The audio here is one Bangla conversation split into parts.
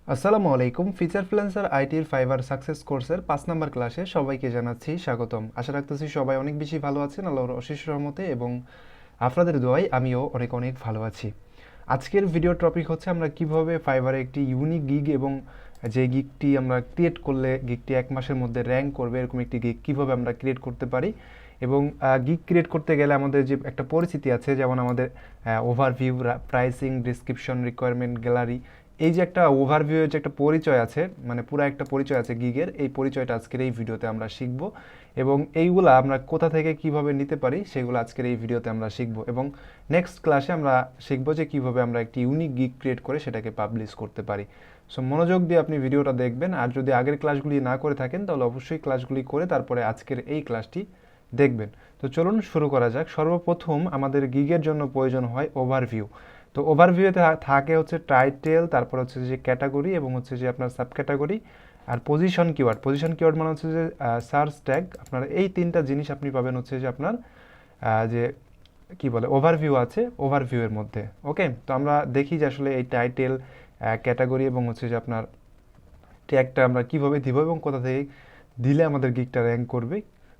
আসসালামু আলাইকুম। ফিচার ফ্রিল্যান্সার আইটির ফাইবার সাকসেস কোর্সের 5 নম্বর ক্লাসে সবাইকে জানাচ্ছি স্বাগতম। আশা রাখতেছি সবাই অনেক বেশি ভালো আছেন আল্লাহর অশেষ রহমতে, এবং আপনাদের দোয়ায় আমিও অনেক অনেক ভালো আছি। আজকের ভিডিও টপিক হচ্ছে আমরা কিভাবে ফাইবারে একটি ইউনিক গিগ, এবং যে গিগটি আমরা ক্রিয়েট করলে গিগটি 1 মাসের মধ্যে র্যাঙ্ক করবে এরকম একটি গিগ কীভাবে আমরা ক্রিয়েট করতে পারি। এবং গিগ ক্রিয়েট করতে গেলে আমাদের যে একটা পরিচিতি আছে, যেমন আমাদের overview, pricing, description, requirement, gallery, এই যে একটা ওভারভিউ যে একটা পরিচয় আছে, মানে পুরো একটা পরিচয় আছে গিগের, এই পরিচয়টা আজকের এই ভিডিওতে আমরা শিখব। এবং এইগুলা আমরা কোথা থেকে কিভাবে নিতে পারি সেগুলো আজকের এই ভিডিওতে আমরা শিখব। এবং নেক্সট ক্লাসে আমরা শিখব যে কিভাবে আমরা একটি ইউনিক গিগ ক্রিয়েট করে সেটাকে পাবলিশ করতে পারি। সো মনোযোগ দিয়ে আপনি ভিডিওটা দেখবেন, আর যদি আগের ক্লাসগুলি না করে থাকেন তাহলে অবশ্যই ক্লাসগুলি করে তারপরে আজকের এই ক্লাসটি দেখবেন। তো চলুন শুরু করা যাক। সর্বপ্রথম আমাদের গিগের জন্য প্রয়োজন হয় ওভারভিউ। তো ওভারভিউতে থাকে হচ্ছে টাইটেল, তারপর হচ্ছে যে ক্যাটাগরি, এবং হচ্ছে যে আপনার সাব ক্যাটাগরি, আর পজিশন কিওয়ার্ড। পজিশন কিওয়ার্ড মানে হচ্ছে যে সার্চ ট্যাগ। আপনার এই তিনটা জিনিস আপনি পাবেন হচ্ছে যে আপনার যে কি বলে ওভারভিউ আছে, ওভারভিউ এর মধ্যে। ওকে, তো আমরা দেখি যে আসলে এই টাইটেল, ক্যাটাগরি এবং হচ্ছে যে আপনার ট্যাগটা আমরা কিভাবে দিব এবং কোথা থেকে দিলে আমাদের গিগটা র্যাঙ্ক করবে,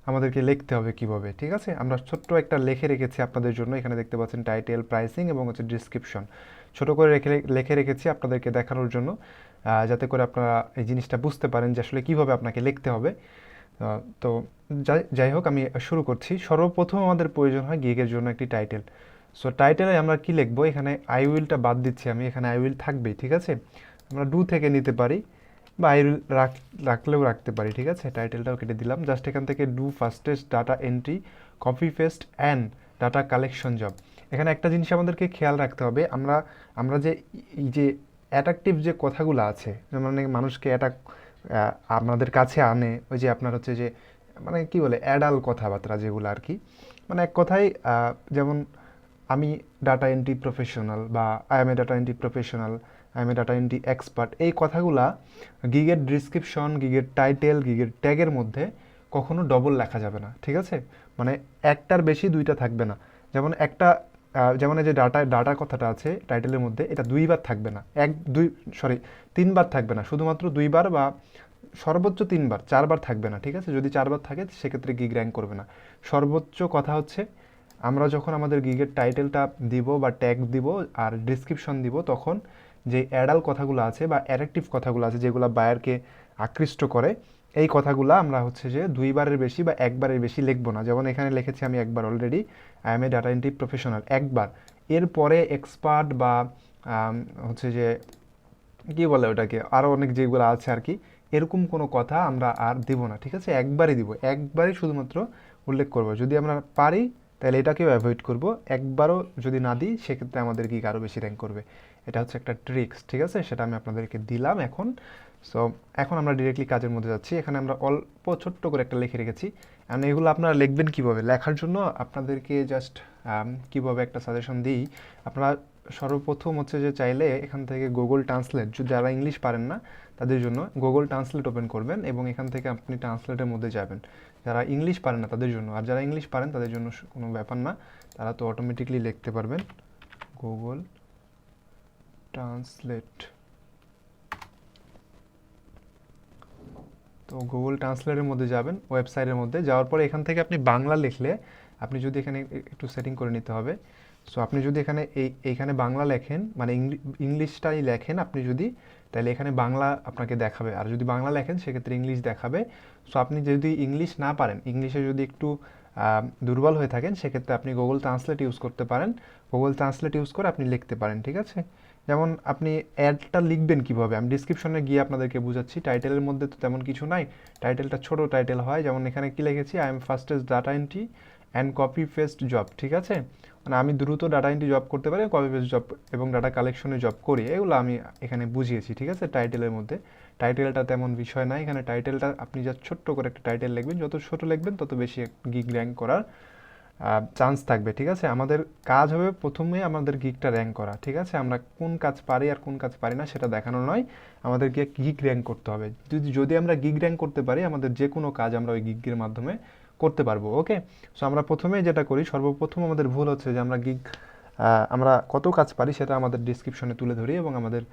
আমাদেরকে লিখতে হবে কিভাবে। ঠিক আছে, আমরা ছোট্ট একটা লিখে রেখেছি আপনাদের জন্য। এখানে দেখতে পাচ্ছেন টাইটেল, প্রাইসিং এবং হচ্ছে ডিসক্রিপশন। ছোট করে লিখে রেখেছি আপনাদেরকে দেখানোর জন্য, যাতে করে আপনারা এই জিনিসটা বুঝতে পারেন যে আসলে কিভাবে আপনাকে লিখতে হবে। তো যাই হোক, আমি শুরু করছি। সর্বপ্রথম আমাদের প্রয়োজন হয় গিগের জন্য একটি টাইটেল। সো টাইটেলে আমরা কি লিখবো, এখানে আই উইলটা বাদ দিচ্ছি আমি, এখানে আই উইল থাকবেই। ঠিক আছে, আমরা ডু থেকে নিতে পারি বা আই উইল রাখলেও রাখতে পারি। ঠিক আছে, টাইটেলটাও কেটে দিলাম। জাস্ট এখান থেকে do fastest data entry, copy paste and data collection job. এখানে একটা জিনিস আমাদেরকে খেয়াল রাখতে হবে, আমরা আমরা যে এই যে অ্যাট্রাকটিভ যে কথাগুলো আছে, যেমন মানুষকে আমাদের কাছে আনে, ওই যে আপনার হচ্ছে যে মানে কি বলে অ্যাডাল কথাবার্তা যেগুলো আর কি, মানে এক কথায় যেমন আমি ডাটা এন্ট্রি প্রফেশনাল, বা I M A data entry professional, I M A data entry expert, এই কথাগুলা গিগের ডিসক্রিপশন, গিগের টাইটেল, গিগের ট্যাগের মধ্যে কখনো ডবল লেখা যাবে না। ঠিক আছে, মানে একটার বেশি দুইটা থাকবে না। যেমন একটা যেমন এই যে ডাটা কথাটা আছে টাইটেলের মধ্যে, এটা দুইবার থাকবে না, তিনবার থাকবে না, শুধুমাত্র দুইবার বা সর্বোচ্চ তিনবার, চারবার থাকবে না। ঠিক আছে, যদি চারবার থাকে সেক্ষেত্রে গিগ র্যাঙ্ক করবে না। সর্বোচ্চ কথা হচ্ছে আমরা যখন আমাদের গিগের টাইটেলটা দিব বা ট্যাগ দিব আর ডিসক্রিপশন দিব, তখন যে অ্যাডাল কথাগুলো আছে বা অ্যাট্রাকটিভ কথাগুলো আছে যেগুলো বায়ারকে আকৃষ্ট করে, এই কথাগুলো আমরা হচ্ছে যে দুইবারের বেশি বা একবারের বেশি লিখবো না। যেমন এখানে লিখেছি আমি একবার already, I M A data entry professional, একবার। এরপরে এক্সপার্ট বা হচ্ছে যে কি বলে ওটাকে, আরও অনেক যেগুলো আছে আর কি, এরকম কোনো কথা আমরা আর দিব না। ঠিক আছে, একবারই দিব, একবারই শুধুমাত্র উল্লেখ করব। যদি আমরা পারি তাহলে এটাকেও অ্যাভয়েড করব, একবারও যদি না দিই সেক্ষেত্রে আমাদের কি আরও বেশি র্যাঙ্ক করবে। এটা হচ্ছে একটা ট্রিক্স। ঠিক আছে, সেটা আমি আপনাদেরকে দিলাম এখন। সো এখন আমরা ডিরেক্টলি কাজের মধ্যে যাচ্ছি। এখানে আমরা অল্প ছোট্ট করে একটা লিখে রেখেছি। অ্যান্ড এগুলো আপনারা লিখবেন কীভাবে, লেখার জন্য আপনাদেরকে জাস্ট কীভাবে একটা সাজেশন দিই। আপনারা সর্বপ্রথম হচ্ছে যে চাইলে এখান থেকে গুগল ট্রান্সলেট, যারা ইংলিশ পারেন না তাদের জন্য গুগল ট্রান্সলেট ওপেন করবেন এবং এখান থেকে আপনি ট্রান্সলেটের মধ্যে যাবেন। যারা ইংলিশ পারেন না তাদের জন্য, আর যারা ইংলিশ পারেন তাদের জন্য কোনো ব্যাপার না, তারা তো অটোমেটিকলি লিখতে পারবেন গুগল ট্রান্সলেট। তো গুগল ট্রান্সলেটের মধ্যে যাবেন, ওয়েবসাইটের মধ্যে যাওয়ার পরে এখান থেকে আপনি বাংলা লিখলে, আপনি যদি এখানে একটু সেটিং করে নিতে হবে। সো আপনি যদি এইখানে বাংলা লেখেন, মানে ইংলিশটাই লেখেন আপনি যদি, তাহলে এখানে বাংলা আপনাকে দেখাবে, আর যদি বাংলা লেখেন সেক্ষেত্রে ইংলিশ দেখাবে। সো আপনি যদি ইংলিশ না পারেন, ইংলিশে যদি একটু দুর্বল হয়ে থাকেন, সেক্ষেত্রে আপনি গুগল ট্রান্সলেট ইউজ করতে পারেন। গুগল ট্রান্সলেট ইউজ করে আপনি লিখতে পারেন। ঠিক আছে, যেমন আপনি অ্যাডটা লিখবেন কিভাবে আমি ডিসক্রিপশনে গিয়ে আপনাদেরকে বুঝাচ্ছি। টাইটেলের মধ্যে তো তেমন কিছু নাই, টাইটেলটা ছোট টাইটেল হয়। যেমন এখানে কি লিখেছি, I am fastest data entry and copy paste job. ঠিক আছে, মানে আমি দ্রুত ডাটা এন্ট্রি জব করতে পারি, কপি পেস্ট জব এবং ডাটা কালেকশনে জব করি, এগুলো আমি এখানে বুঝিয়েছি। ঠিক আছে, টাইটেলের মধ্যে টাইটেলটা তেমন বিষয় নাই। এখানে টাইটেলটা আপনি যা ছোট্ট করে একটা টাইটেল লিখবেন, যত ছোট লিখবেন তত বেশি গিগ র্যাঙ্ক করার চান্স থাকবে। ঠিক আছে, আমাদের কাজ হবে প্রথমে আমাদের গিগটা র্যাঙ্ক করা। ঠিক আছে, আমরা কোন কাজ পারি আর কোন কাজ পারি না সেটা দেখানো নয়, আমাদেরকে গিগ র্যাঙ্ক করতে হবে। যদি আমরা গিগ র্যাঙ্ক করতে পারি, আমাদের যে কোনো কাজ আমরা ওই গিগের মাধ্যমে করতে পারবো। ওকে, সো আমরা প্রথমে যেটা করি, সর্বপ্রথম আমাদের ভুল হচ্ছে যে আমরা কত কাজ পারি সেটা আমাদের ডিসক্রিপশনে তুলে ধরি এবং আমাদের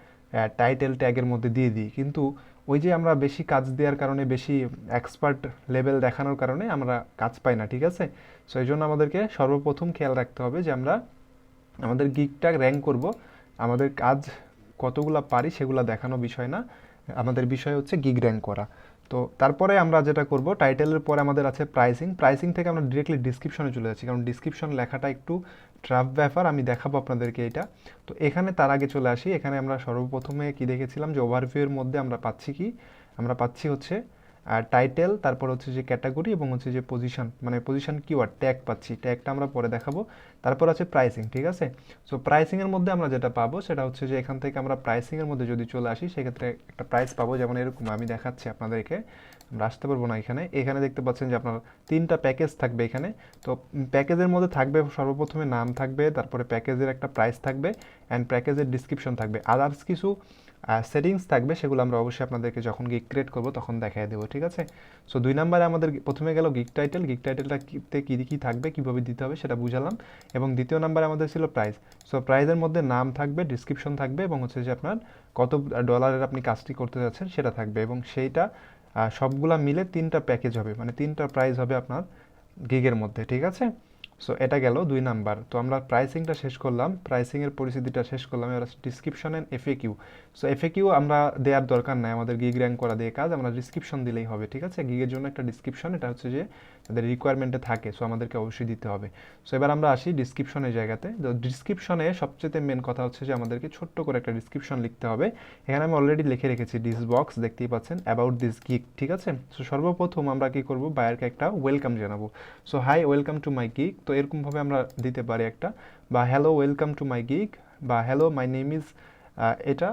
টাইটেল ট্যাগের মধ্যে দিয়ে দিই, কিন্তু ওই যে আমরা বেশি কাজ দেওয়ার কারণে, বেশি এক্সপার্ট লেভেল দেখানোর কারণে আমরা কাজ পাই না, ঠিক আছে। সো এই জন্য আমাদেরকে সর্বপ্রথম খেয়াল রাখতে হবে যে আমরা আমাদের গিগটা র্যাঙ্ক করব, আমাদের কাজ কতগুলা পারি সেগুলো দেখানো বিষয় না, আমাদের বিষয় হচ্ছে গিগ র্যাঙ্ক করা। তো তারপরে আমরা যেটা করব, টাইটেলের পরে আমাদের আছে প্রাইসিং। প্রাইসিং থেকে আমরা ডিরেক্টলি ডিসক্রিপশনে চলে যাচ্ছি, কারণ ডিসক্রিপশন লেখাটা একটু ট্রাফ ব্যাপার, আমি দেখাবো আপনাদেরকে এটা। তো এখানে তার আগে চলে আসি, এখানে আমরা সর্বপ্রথমে কি দেখেছিলাম যে ওভারভিউয়ের মধ্যে আমরা পাচ্ছি কি, আমরা পাচ্ছি হচ্ছে টাইটেল, তারপর হচ্ছে যে ক্যাটাগরি এবং হচ্ছে যে পজিশন, মানে পজিশন কিওয়ার্ড ট্যাগ পাচ্ছি, ট্যাগটা আমরা পরে দেখাবো। তারপর আছে প্রাইসিং, ঠিক আছে। সো প্রাইসিংয়ের মধ্যে আমরা যেটা পাবো সেটা হচ্ছে যে এখান থেকে আমরা প্রাইসিংয়ের মধ্যে যদি চলে আসি, সেক্ষেত্রে একটা প্রাইস পাবো, যেমন এরকম আমি দেখাচ্ছি আপনাদেরকে, আমরা আসতে পারবো না এখানে। এখানে দেখতে পাচ্ছেন যে আপনার 3টা প্যাকেজ থাকবে এখানে। তো প্যাকেজের মধ্যে থাকবে সর্বপ্রথমে নাম থাকবে, তারপরে প্যাকেজের একটা প্রাইস থাকবে, অ্যান্ড প্যাকেজের ডিসক্রিপশন থাকবে, আদার্স কিছু সেটিংস থাকবে, সেগুলো আমরা অবশ্যই আপনাদেরকে যখন গিগ ক্রিয়েট করবো তখন দেখাই দেবো, ঠিক আছে। সো 2 নম্বরে আমাদের প্রথমে গেল গিগ টাইটেল, গিগ টাইটেলটা কী কী থাকবে, কীভাবে দিতে হবে সেটা বুঝালাম। এবং দ্বিতীয় নাম্বারে আমাদের ছিল প্রাইস। সো প্রাইসের মধ্যে নাম থাকবে, ডিসক্রিপশন থাকবে, এবং হচ্ছে যে আপনার কত ডলারের আপনি কাজটি করতে যাচ্ছেন সেটা থাকবে, এবং সেইটা সবগুলা মিলে 3টা প্যাকেজ হবে, মানে 3টা প্রাইস হবে আপনার গিগের মধ্যে, ঠিক আছে। সো এটা গেল 2 নাম্বার। তো আমরা প্রাইসিংটা শেষ করলাম, প্রাইসিংয়ের পরিস্থিতিটা শেষ করলাম, এবার description and FAQ. So FAQ আমরা দেওয়ার দরকার নাই, আমাদের গিগ র্যাঙ্ক করা দিয়ে কাজ, আমরা ডিসক্রিপশন দিলেই হবে, ঠিক আছে। গিগের জন্য একটা ডিসক্রিপশন, এটা হচ্ছে যে তাদের রিকোয়ারমেন্টে থাকে, সো আমাদেরকে অবশ্যই দিতে হবে। সো এবার আমরা আসি ডিসক্রিপশনের জায়গাতে। তো ডিসক্রিপশনে সবচেয়ে মেন কথা হচ্ছে যে আমাদেরকে ছোট্ট করে একটা ডিসক্রিপশন লিখতে হবে। এখানে আমি অলরেডি লিখে রেখেছি ডিস বক্স, দেখতেই পাচ্ছেন, অ্যাবাউট দিস গিগ, ঠিক আছে। সো সর্বপ্রথম আমরা কি করব, বায়ারকে একটা ওয়েলকাম জানাবো। So hi, welcome to my gig, তো এরকমভাবে আমরা দিতে পারি একটা, বা hello welcome to my gig, বা হ্যালো মাই নেম ইজ এটা,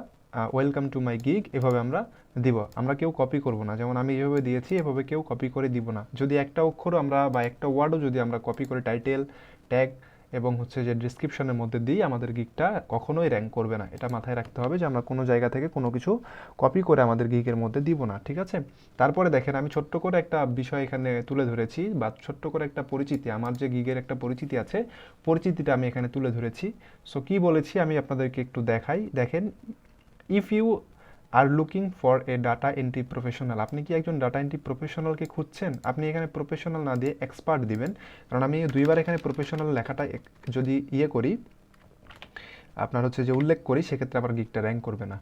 ওয়েলকাম টু মাই গিগ, এভাবে আমরা দিব। আমরা কেউ কপি করব না, যেমন আমি এভাবে দিয়েছি, এভাবে কেউ কপি করে দিব না। যদি একটা অক্ষরও আমরা বা একটা ওয়ার্ডও যদি আমরা কপি করে টাইটেল ট্যাগ এবং হচ্ছে যে ডিসক্রিপশনের মধ্যে দিই, আমাদের গিগটা কখনোই র্যাঙ্ক করবে না। এটা মাথায় রাখতে হবে যে আমরা কোনো জায়গা থেকে কোনো কিছু কপি করে আমাদের গিগের মধ্যে দিব না, ঠিক আছে। তারপরে দেখেন আমি ছোট্ট করে একটা বিষয় এখানে তুলে ধরেছি, বা ছোট্ট করে একটা পরিচিতি, আমার যে গিগের একটা পরিচিতি আছে, পরিচিতিটা আমি এখানে তুলে ধরেছি। সো কি বলেছি আমি আপনাদেরকে একটু দেখাই, দেখেন, if you are looking for a data entry professional, আপনি কি একজন ডাটা এন্ট্রি প্রফেশনালকে খুঁজছেন, আপনি এখানে প্রফেশনাল না দিয়ে এক্সপার্ট দিবেন, কারণ আমি দুইবার এখানে প্রফেশনাল লেখাটা যদি করি, আপনার হচ্ছে যে উল্লেখ করি, সেক্ষেত্রে আবার গিগটা র্যাঙ্ক করবে না,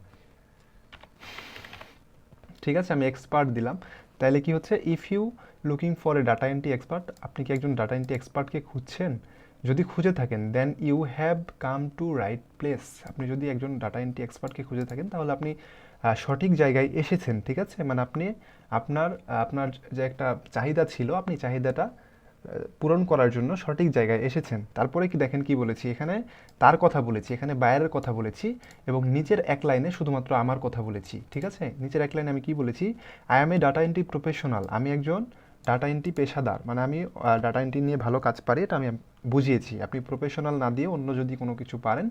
ঠিক আছে। আমি এক্সপার্ট দিলাম, তাহলে কি হচ্ছে, if you looking for a data entry expert, আপনি কি একজন ডাটা এন্ট্রি এক্সপার্টকে খুঁজছেন, যদি খুঁজে থাকেন, then you have come to right place, আপনি যদি একজন ডাটা এন্ট্রি এক্সপার্টকে খুঁজে থাকেন, তাহলে আপনি সঠিক জায়গায় এসেছেন, ঠিক আছে। মানে আপনি আপনার আপনার যে একটা চাহিদা ছিল, আপনি চাহিদাটা পূরণ করার জন্য সঠিক জায়গায় এসেছেন। তারপরে কি দেখেন কি বলেছি, এখানে তার কথা বলেছি, এখানে বায়ারের কথা বলেছি, এবং নিচের এক লাইনে শুধুমাত্র আমার কথা বলেছি, ঠিক আছে। নিচের এক লাইনে আমি কি বলেছি, I M A data entry professional, আমি একজন ডাটা এন্ট্রি পেশাদার, মানে আমি ডাটা এন্ট্রি নিয়ে ভালো কাজ পারি, এটা আমি বুঝিয়েছি। আপনি প্রফেশনাল না দিয়ে অন্য যদি কোনো কিছু পারেন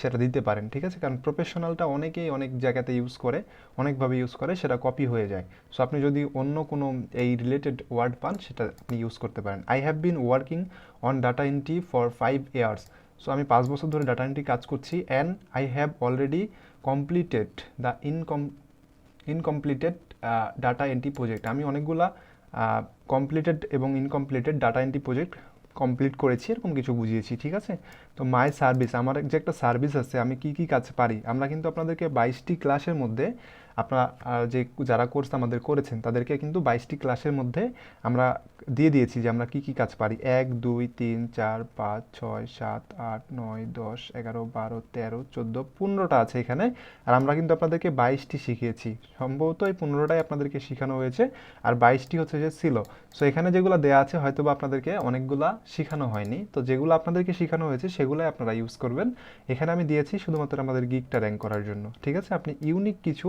সেটা দিতে পারেন, ঠিক আছে। কারণ প্রফেশনালটা অনেকেই অনেক জায়গাতে ইউজ করে, অনেকভাবে ইউজ করে, সেটা কপি হয়ে যায়। সো আপনি যদি অন্য কোনো এই রিলেটেড ওয়ার্ড পান, সেটা আপনি ইউজ করতে পারেন। I have been working on data entry for 5 years, so আমি 5 বছর ধরে ডাটা এন্ট্রি কাজ করছি। And I have already completed the incompleted data entry project, আমি অনেকগুলা কমপ্লিটেড এবং incompleted data entry project complete করেছি, এরকম কিছু বুঝিয়েছি, ঠিক আছে। তো মাই সার্ভিস, আমার যে একটা সার্ভিস আছে, আমি কি কি কাজ পারি, আমরা কিন্তু আপনাদেরকে 22টি ক্লাসের মধ্যে, আপনারা যে যারা কোর্স আমাদের করেছেন তাদেরকে কিন্তু 22টি ক্লাসের মধ্যে আমরা দিয়ে দিয়েছি যে আমরা কি কি কাজ পারি, 1 2 3 4 5 6 7 8 9 10 11 12 13 14 15টা আছে এখানে। আর আমরা কিন্তু আপনাদেরকে 22টি শিখিয়েছি, সম্ভবত এই 15টাই আপনাদেরকে শেখানো হয়েছে, আর 22টি হচ্ছে যে ছিল। সো এখানে যেগুলো দেওয়া আছে হয়তো বা আপনাদেরকে অনেকগুলা শেখানো হয়নি, তো যেগুলো আপনাদেরকে শেখানো হয়েছে সেগুলোই আপনারা ইউজ করবেন। এখানে আমি দিয়েছি শুধুমাত্র আমাদের গিগটা র্যাঙ্ক করার জন্য, ঠিক আছে। আপনি ইউনিক কিছু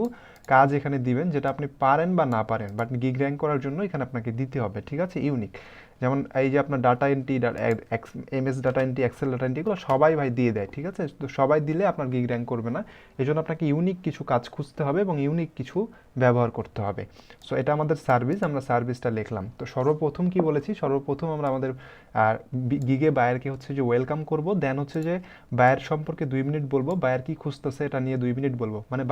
কাজ এখানে দিবেন যেটা আপনি পারেন বা না পারেন, বাট গিগ র্যাঙ্ক করার জন্য এখানে আপনাকে দিতে হবে, ঠিক আছে, ইউনিক। যেমন এই যে আপনার data entry, MS data entry, Excel data entry, এগুলো সবাই ভাই দিয়ে দেয়, ঠিক আছে? তো সবাই দিলে আপনার গিগ র্যাঙ্ক করবে না। এই জন্য আপনাকে ইউনিক কিছু কাজ খুঁজতে হবে এবং ইউনিক কিছু ব্যবহার করতে হবে। সো এটা আমাদের সার্ভিস, আমরা সার্ভিসটা লিখলাম। তো সর্বপ্রথম কি বলেছি, সর্বপ্রথম আমরা আমাদের গিগে বায়ারকে হচ্ছে যে ওয়েলকাম করব, দেন হচ্ছে যে বায়ার সম্পর্কে 2 মিনিট বলবো, বায়ার কি খুঁজতেছে এটা নিয়ে 2 মিনিট বলবো। মানে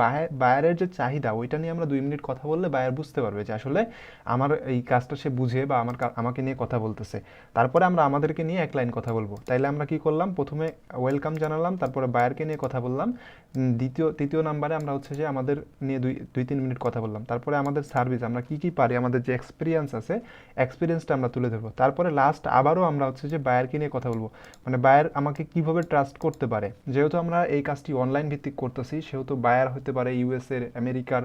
বায়ারের যে চাহিদা ওইটা নিয়ে আমরা 2 মিনিট কথা বললে বায়ার বুঝতে পারবে যে আসলে আমার এই কাজটা সে বুঝে বা আমাকে নিয়ে কথা বলতেছে। তারপরে আমরা আমাদেরকে নিয়ে 1 লাইন কথা বলবো। তাইলে আমরা কি করলাম, প্রথমে ওয়েলকাম জানালাম, তারপরে বায়ারকে নিয়ে কথা বললাম, তৃতীয় নাম্বারে আমরা হচ্ছে যে আমাদের নিয়ে 2-3 মিনিট কথা বললাম। তারপরে আমাদের সার্ভিস, আমরা কি কি পারি, আমাদের যে এক্সপিরিয়েন্স আছে এক্সপিরিয়েন্সটা আমরা তুলে ধরবো। তারপরে লাস্ট আবারও আমরা হচ্ছে যে বায়ারকে নিয়ে কথা বলবো, মানে বায়ার আমাকে কিভাবে ট্রাস্ট করতে পারে। যেহেতু আমরা এই কাজটি অনলাইন ভিত্তিক করতেছি, সেহেতু বায়ার হতে পারে ইউএসএর, আমেরিকার,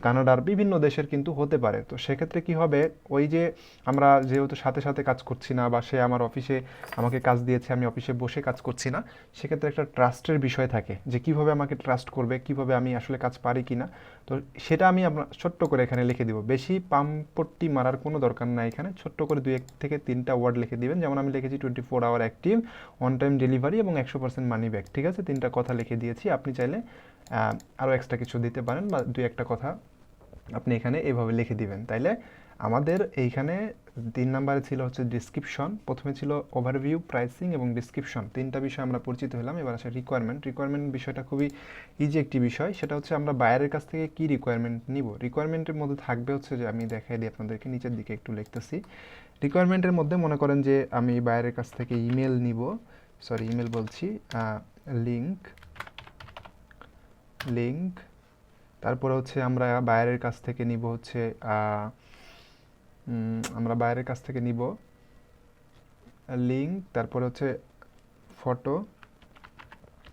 কানাডার, বিভিন্ন দেশের কিন্তু হতে পারে। তো সেক্ষেত্রে কি হবে, ওই যে আমরা যেহেতু সাথে সাথে কাজ করছি না, বা সে আমার অফিসে আমাকে কাজ দিয়েছে, আমি অফিসে বসে কাজ করছি না, সেক্ষেত্রে একটা ট্রাস্টের বিষয় থাকে যে কিভাবে আমাকে ট্রাস্ট করবে, কিভাবে আমি আসলে কাজ পারি কিনা। তো সেটা আমি আপনার ছোট্ট করে এখানে লিখে দিব, বেশি পাম্পট্টি মারার কোনো দরকার নাই, এখানে ছোট্ট করে 2 থেকে 3টা ওয়ার্ড লিখে দিবেন। যেমন আমি লিখেছি 24 hour active, on time delivery এবং 100% মানি ব্যাক, ঠিক আছে? 3টা কথা লিখে দিয়েছি। আপনি চাইলে আরও এক্সট্রা কিছু দিতে পারেন, বা 2-1টা কথা আপনি এখানে এভাবে লিখে দিবেন। তাইলে আমাদের এইখানে 3 নম্বরে ছিল হচ্ছে ডিসক্রিপশন, প্রথমে ছিল ওভারভিউ, প্রাইসিং এবং ডিসক্রিপশন। 3টা বিষয় আমরা পরিচিত হলাম। এবার আসে রিকোয়ারমেন্ট বিষয়টা খুবই ইজি একটি বিষয়। সেটা হচ্ছে আমরা বায়ারের কাছ থেকে কি রিকোয়ারমেন্ট নিব। রিকোয়ারমেন্টের মধ্যে থাকবে হচ্ছে যে, আমি দেখাই দিই আপনাদেরকে, নিচের দিকে একটু লিখতেছি। রিকোয়ারমেন্টের মধ্যে মনে করেন যে আমি বায়ারের কাছ থেকে ইমেল নিব, ইমেল বলছি, লিঙ্ক লিঙ্ক তারপরে হচ্ছে আমরা বায়ারের কাছ থেকে নিব হচ্ছে লিঙ্ক, তারপরে হচ্ছে ফটো।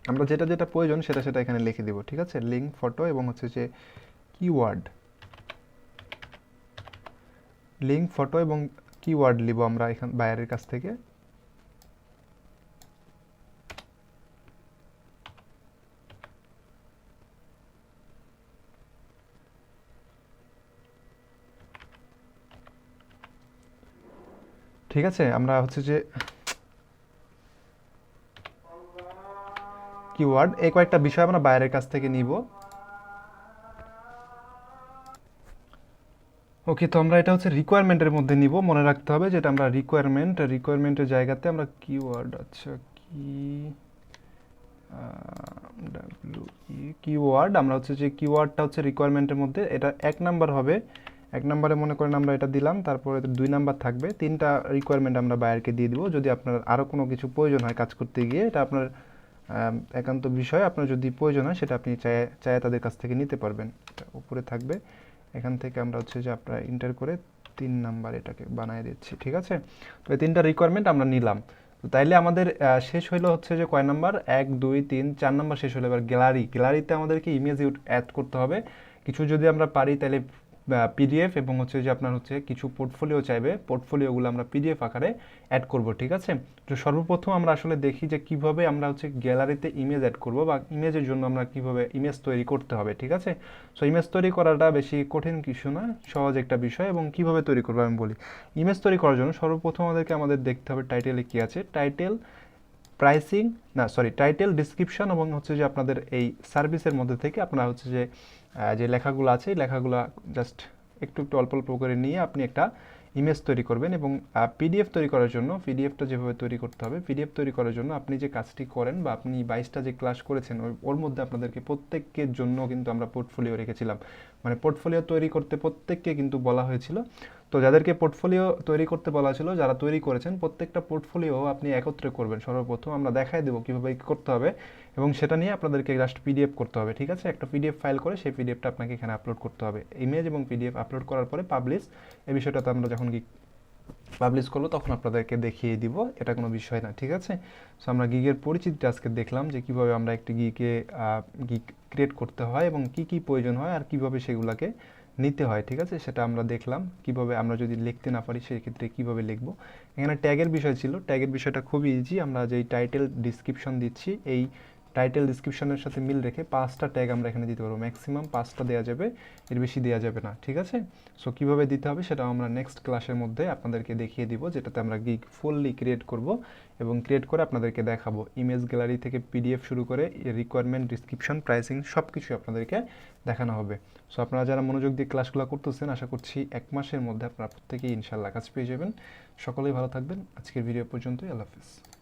আমরা যেটা যেটা প্রয়োজন সেটা সেটা এখানে লিখে দিব, ঠিক আছে? লিঙ্ক, ফটো এবং হচ্ছে যে কিওয়ার্ড, লিঙ্ক, ফটো এবং কিওয়ার্ড নিব আমরা এখান বায়ারের কাছ থেকে। ঠিক আছে, আমরা হচ্ছে যে কিওয়ার্ড, এই কয়েকটা বিষয় আমরা বায়ারের কাছ থেকে নিব। ওকে, তো আমরা এটা হচ্ছে রিকোয়ারমেন্টের মধ্যে নিব। মনে রাখতে হবে যেটা আমরা রিকোয়ারমেন্টের জায়গাতে আমরা কিওয়ার্ড, আচ্ছা কি কিওয়ার্ড, আমরা হচ্ছে যে কিওয়ার্ডটা হচ্ছে রিকোয়ারমেন্টের মধ্যে, এটা 1 নাম্বার হবে। 1 নাম্বারে মনে করেন আমরা এটা দিলাম, তারপরে 2 নাম্বার থাকবে। 3টা রিকোয়ারমেন্ট আমরা বায়ারকে দিয়ে দিব। যদি আপনার আরও কোনো কিছু প্রয়োজন হয় কাজ করতে গিয়ে, এটা আপনার একান্ত বিষয়, আপনার যদি প্রয়োজন হয় সেটা আপনি চায় তাদের কাছ থেকে নিতে পারবেন। এটা উপরে থাকবে, এখান থেকে আমরা হচ্ছে যে আপনারা ইন্টার করে 3 নাম্বার এটাকে বানিয়ে দিচ্ছি, ঠিক আছে? তো এই 3টা রিকোয়ারমেন্ট আমরা নিলাম। তো তাইলে আমাদের শেষ হইলো হচ্ছে যে কয় নাম্বার, 1, 2, 3, 4 নাম্বার শেষ হলো। এবার গ্যালারিতে আমাদেরকে ইমেজ অ্যাড করতে হবে কিছু। যদি আমরা পারি তাহলে পিডিএফ, এবং হচ্ছে যে আপনার হচ্ছে কিছু পোর্টফোলিও চাইবে, পোর্টফোলিওগুলো আমরা পিডিএফ আকারে অ্যাড করব, ঠিক আছে? তো সর্বপ্রথম আমরা আসলে দেখি যে কিভাবে আমরা হচ্ছে গ্যালারিতে ইমেজ অ্যাড করব, বা ইমেজের জন্য আমরা কিভাবে ইমেজ তৈরি করতে হবে, ঠিক আছে? সো ইমেজ তৈরি করাটা বেশি কঠিন কিছু না, সহজ একটা বিষয়। এবং কিভাবে তৈরি করবো আমি বলি। ইমেজ তৈরি করার জন্য সর্বপ্রথম আমাদের দেখতে হবে টাইটেলে কি আছে। টাইটেল, ডিসক্রিপশন এবং হচ্ছে যে আপনাদের এই সার্ভিসের মধ্যে থেকে আপনারা হচ্ছে যে যে লেখাগুলো আছে এই লেখাগুলো জাস্ট একটু একটু অল্প অল্প করে নিয়ে আপনি একটা ইমেজ তৈরি করবেন। এবং পিডিএফ তৈরি করার জন্য, পিডিএফটা যেভাবে তৈরি করতে হবে, পিডিএফ তৈরি করার জন্য আপনি যে কাজটি করেন, বা আপনি 22টা যে ক্লাস করেছেন ওর মধ্যে আপনাদেরকে প্রত্যেকের জন্য কিন্তু আমরা পোর্টফোলিও রেখেছিলাম। মানে পোর্টফোলিও তৈরি করতে প্রত্যেককে কিন্তু বলা হয়েছিল। তো যাদেরকে পোর্টফোলিও তৈরি করতে বলা ছিল, যারা তৈরি করেছেন, প্রত্যেকটা পোর্টফোলিও আপনি একত্রে করবেন। সর্বপ্রথম আমরা দেখাই দেবো কীভাবে করতে হবে, এবং সেটা নিয়ে আপনাদেরকে জাস্ট পিডিএফ করতে হবে, ঠিক আছে? একটা পিডিএফ ফাইল করে সেই পিডিএফটা আপনাকে এখানে আপলোড করতে হবে। ইমেজ এবং পিডিএফ আপলোড করার পরে পাবলিশ, এই বিষয়টাতে আমরা যখন পাবলিশ করবো তখন আপনাদেরকে দেখিয়ে দিব, এটা কোনো বিষয় না, ঠিক আছে? সো আমরা গিগের পরিচিতিটা আজকে দেখলাম যে কীভাবে আমরা একটি গিগ ক্রিয়েট করতে হয় এবং কি কি প্রয়োজন হয় আর কিভাবে সেগুলোকে নিতে হয়, ঠিক আছে? সেটা আমরা দেখলাম। কিভাবে আমরা যদি লিখতে না পারি সেক্ষেত্রে কিভাবে লিখবো। এখানে ট্যাগের বিষয় ছিল, ট্যাগের বিষয়টা খুবই ইজি। আমরা যেই টাইটেল, ডিসক্রিপশন দিচ্ছি, এই টাইটেল ডিসক্রিপশনের সাথে মিল রেখে 5টা ট্যাগ আমরা এখানে দিতে পারবো, ম্যাক্সিমাম 5টা দেওয়া যাবে, এর বেশি দেওয়া যাবে না, ঠিক আছে। সো কীভাবে দিতে হবে সেটা আমরা নেক্সট ক্লাসের মধ্যে আপনাদেরকে দেখিয়ে দিব, যেটাতে আমরা গিগ ফুললি ক্রিয়েট করব এবং ক্রিয়েট করে আপনাদেরকে দেখাবো। ইমেজ গ্যালারি থেকে পিডিএফ শুরু করে রিকোয়ারমেন্ট, ডিসক্রিপশন, প্রাইসিং সব কিছু আপনাদেরকে দেখানো হবে। সো আপনারা যারা মনোযোগ দিয়ে ক্লাসগুলো করতেছেন, আশা করছি 1 মাসের মধ্যে আপনারা প্রত্যেকেই ইনশাল্লাহ কাজ পেয়ে যাবেন। সকলেই ভালো থাকবেন। আজকের ভিডিও পর্যন্তই। আল্লাহ হাফেজ।